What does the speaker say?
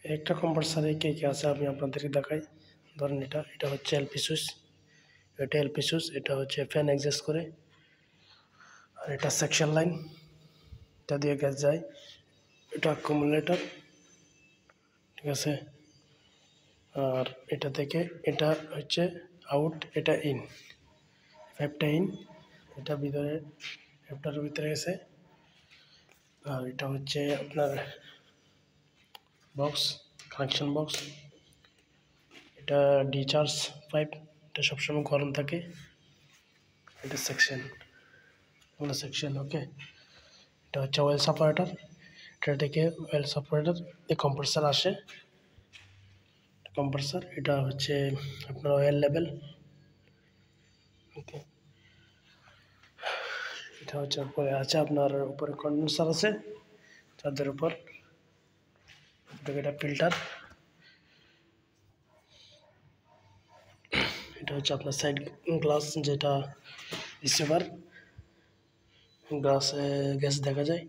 একটা কম্প্রেসারে কে কে আছে আমি আপনাদেরকে দেখাই। ধরেন এটা হচ্ছে এলপি সুইচ, এটা এলপি সুইচ, এটা হচ্ছে ফ্যান এক্সস্ট করে, আর এটা সেকশন লাইন, এটা দিয়ে গ্যাস যায়, এটা অ্যাকুমুলেটর, ঠিক আছে। আর এটা থেকে এটা হচ্ছে আউট, এটা ইন, ফাইভটা ইন, এটা ভিতরে ফাইভটার ভিতরে গেছে। আর এটা হচ্ছে আপনার বক্স, কানেকশন বক্স, এটা ডিচার্জ পাইপ, এটা সবসময় গরম থাকে, এটা সেকশন, ওকে। এটা হচ্ছে অয়েল সেপারেটর, এটা থেকে অয়েল সেপারেটর এই কম্প্রেসার আসে, কম্প্রেসার এটা হচ্ছে আপনার অয়েল লেভেল, ওকে। এটা হচ্ছে উপরে আছে আপনার, উপরে কন্ডেন্সার আছে তাদের উপর, এটা ফিল্টার, এটা হচ্ছে আপনার সাইড গ্লাস, যেটা রিসিভার গ্লাসে গ্যাস দেখা যায়,